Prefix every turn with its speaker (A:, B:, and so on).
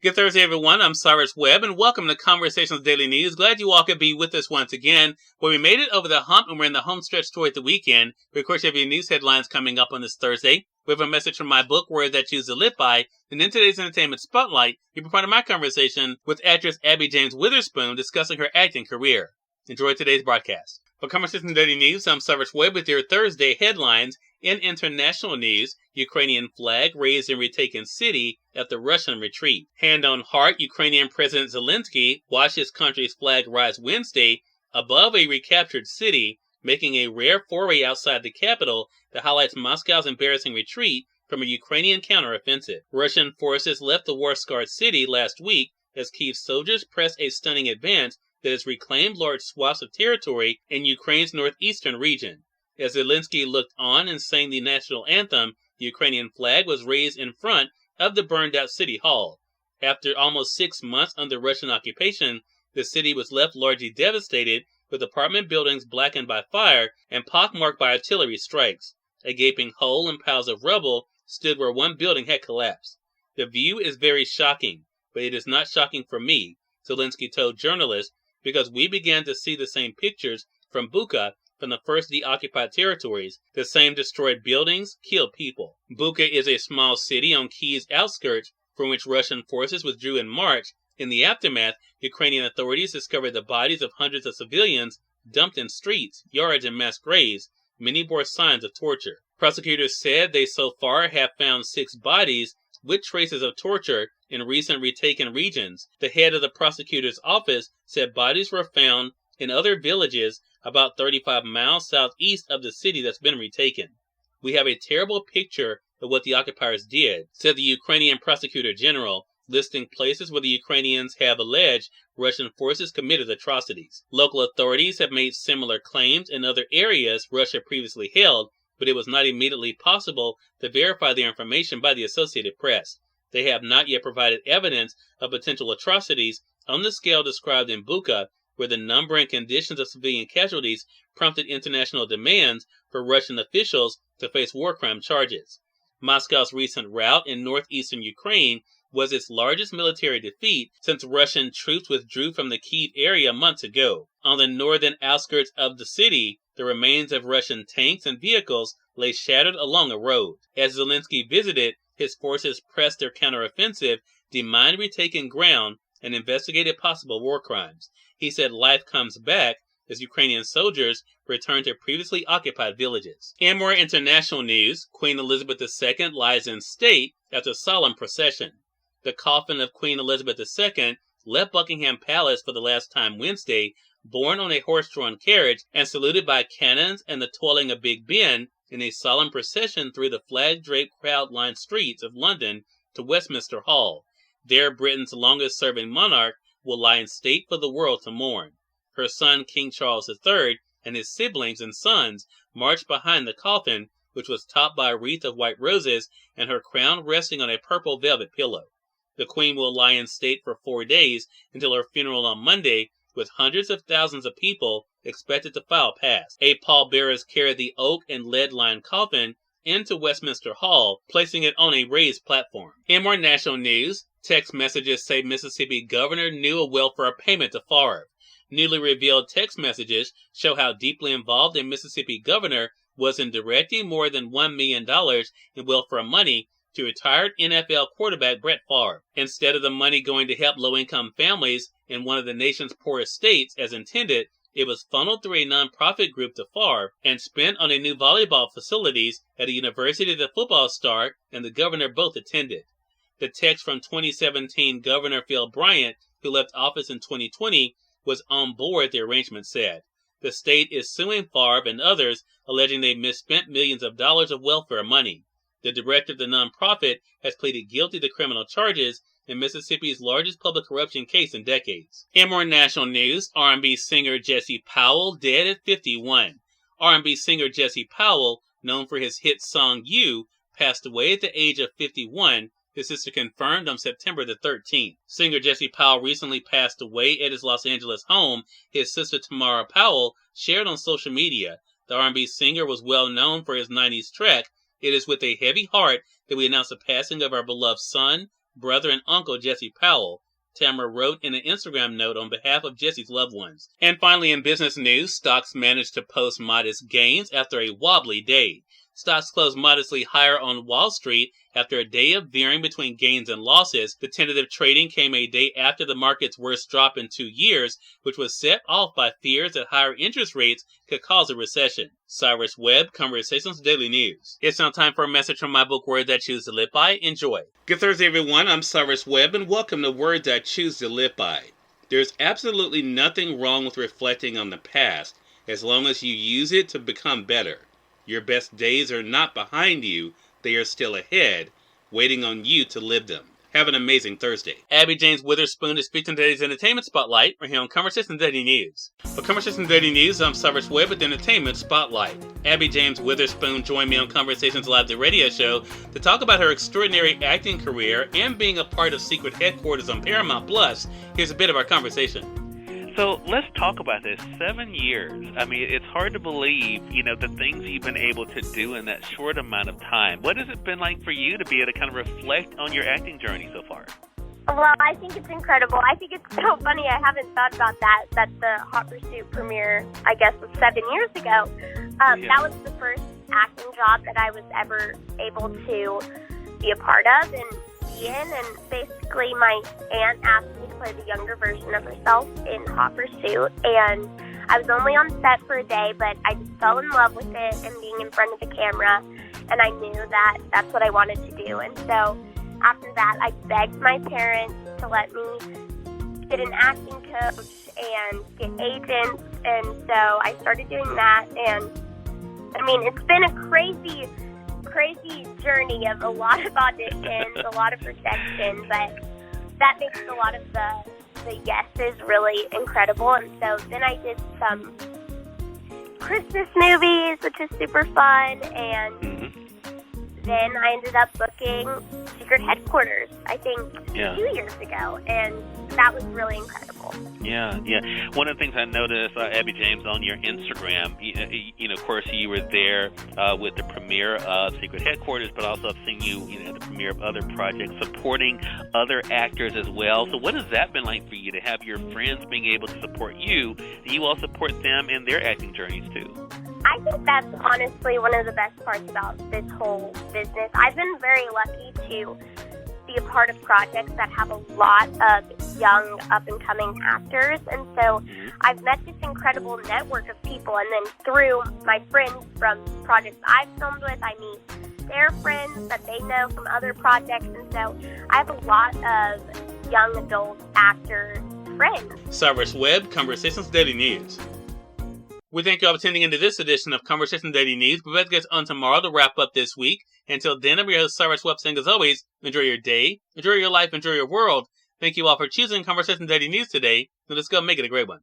A: Good Thursday, everyone. I'm Cyrus Webb, and welcome to Conversations Daily News. Glad you all could be with us once again. Well, we made it over the hump, and we're in the home stretch toward the weekend. We, of course, have your news headlines coming up on this Thursday. We have a message from my book, Words That Choose to Live By. And in today's Entertainment Spotlight, you'll be part of my conversation with actress Abby James Witherspoon discussing her acting career. Enjoy today's broadcast. For Conversations Daily News, I'm Cyrus Webb with your Thursday headlines. In international news, Ukrainian flag raised in retaken city after Russian retreat. Hand on heart, Ukrainian President Zelensky watched his country's flag rise Wednesday above a recaptured city, making a rare foray outside the capital that highlights Moscow's embarrassing retreat from a Ukrainian counteroffensive. Russian forces left the war-scarred city last week as Kyiv soldiers pressed a stunning advance that has reclaimed large swaths of territory in Ukraine's northeastern region. As Zelensky looked on and sang the national anthem, the Ukrainian flag was raised in front of the burned-out city hall. After almost 6 months under Russian occupation, the city was left largely devastated, with apartment buildings blackened by fire and pockmarked by artillery strikes. A gaping hole and piles of rubble stood where one building had collapsed. The view is very shocking, but it is not shocking for me, Zelensky told journalists, because we began to see the same pictures from Bucha, from the first de-occupied territories. The same destroyed buildings killed people. Bucha is a small city on Kyiv's outskirts from which Russian forces withdrew in March. In the aftermath, Ukrainian authorities discovered the bodies of hundreds of civilians dumped in streets, yards, and mass graves. Many bore signs of torture. Prosecutors said they so far have found 6 bodies with traces of torture in recent retaken regions. The head of the prosecutor's office said bodies were found in other villages about 35 miles southeast of the city that's been retaken. We have a terrible picture of what the occupiers did, said the Ukrainian prosecutor general, listing places where the Ukrainians have alleged Russian forces committed atrocities. Local authorities have made similar claims in other areas Russia previously held, but it was not immediately possible to verify their information by the Associated Press. They have not yet provided evidence of potential atrocities on the scale described in Bucha, where the number and conditions of civilian casualties prompted international demands for Russian officials to face war crime charges. Moscow's recent rout in northeastern Ukraine was its largest military defeat since Russian troops withdrew from the Kyiv area months ago. On the northern outskirts of the city, the remains of Russian tanks and vehicles lay shattered along a road. As Zelensky visited, his forces pressed their counteroffensive, demined retaken ground, and investigated possible war crimes. He said life comes back as Ukrainian soldiers return to previously occupied villages. In more international news, Queen Elizabeth II lies in state after solemn procession. The coffin of Queen Elizabeth II left Buckingham Palace for the last time Wednesday, borne on a horse-drawn carriage and saluted by cannons and the tolling of Big Ben in a solemn procession through the flag-draped crowd-lined streets of London to Westminster Hall. There, Britain's longest-serving monarch will lie in state for the world to mourn. Her son, King Charles III, and his siblings and sons marched behind the coffin, which was topped by a wreath of white roses and her crown resting on a purple velvet pillow. The Queen will lie in state for 4 days until her funeral on Monday, with hundreds of thousands of people expected to file past. 8 pallbearers carried the oak and lead-lined coffin into Westminster Hall, placing it on a raised platform. In more national news, text messages say Mississippi governor knew a welfare payment to Favre. Newly revealed text messages show how deeply involved a Mississippi governor was in directing more than $1 million in welfare money to retired NFL quarterback Brett Favre. Instead of the money going to help low-income families in one of the nation's poorest states as intended, it was funneled through a nonprofit group to Favre and spent on a new volleyball facilities at a university the football star and the governor both attended. The text from 2017 Governor Phil Bryant, who left office in 2020, was on board, the arrangement said. The state is suing Favre and others, alleging they misspent millions of dollars of welfare money. The director of the nonprofit has pleaded guilty to criminal charges in Mississippi's largest public corruption case in decades. In more national news, R&B singer Jesse Powell dead at 51. R&B singer Jesse Powell, known for his hit song You, passed away at the age of 51, his sister confirmed on September the 13th. Singer Jesse Powell recently passed away at his Los Angeles home. His sister Tamara Powell shared on social media. The R&B singer was well known for his 90s track, It Is With a Heavy Heart, that we announce the passing of our beloved son, brother and uncle Jesse Powell, Tamara wrote in an Instagram note on behalf of Jesse's loved ones. And finally, in business news, stocks managed to post modest gains after a wobbly day. Stocks closed modestly higher on Wall Street after a day of veering between gains and losses. The tentative trading came a day after the market's worst drop in 2 years, which was set off by fears that higher interest rates could cause a recession. Cyrus Webb, Conversations Daily News. It's now time for a message from my book, Words I Choose to Live By. Enjoy. Good Thursday, everyone. I'm Cyrus Webb, and welcome to Words I Choose to Live By. There's absolutely nothing wrong with reflecting on the past, as long as you use it to become better. Your best days are not behind you, they are still ahead, waiting on you to live them. Have an amazing Thursday. Abby James Witherspoon is featured in today's Entertainment Spotlight. We're here on Conversation Daily News. For Conversation Daily News, I'm Cyrus Webb with the Entertainment Spotlight. Abby James Witherspoon joined me on Conversations Live, the radio show, to talk about her extraordinary acting career and being a part of Secret Headquarters on Paramount Plus. Here's a bit of our conversation.
B: So let's talk about this. 7 years. I mean, it's hard to believe, the things you've been able to do in that short amount of time. What has it been like for you to be able to kind of reflect on your acting journey so far?
C: Well, I think it's incredible. I think it's so funny. I haven't thought about that the Hot Pursuit premiere, I guess, was 7 years ago. That was the first acting job that I was ever able to be a part of and be in. And basically, my aunt asked me to play the younger version of herself in Hot Pursuit. And I was only on set for a day, but I just fell in love with it and being in front of the camera. And I knew that that's what I wanted to do. And so after that, I begged my parents to let me get an acting coach and get agents. And so I started doing that. And I mean, it's been a crazy journey of a lot of auditions, a lot of rejection, but that makes a lot of the yeses really incredible. And so then I did some Christmas movies, which is super fun, and then I ended up booking Secret Headquarters, I think, 2 years ago, and that was really incredible.
B: Yeah. One of the things I noticed, Abby James, on your Instagram, of course, you were there with the premiere of Secret Headquarters, but also I've seen you, at the premiere of other projects, supporting other actors as well. So what has that been like for you to have your friends being able to support you, and you all support them in their acting journeys too?
C: I think that's honestly one of the best parts about this whole business. I've been very lucky to be a part of projects that have a lot of young, up-and-coming actors. And so I've met this incredible network of people. And then through my friends from projects I've filmed with, I meet their friends that they know from other projects. And so I have a lot of young adult actor friends.
A: Cyrus Webb, Conversations Daily News. We thank you all for tuning into this edition of Conversation Daily News. We'll get on tomorrow to wrap up this week. Until then, I'm your host, Cyrus Webb, saying as always, enjoy your day, enjoy your life, enjoy your world. Thank you all for choosing Conversation Daily News today. Now let's go make it a great one.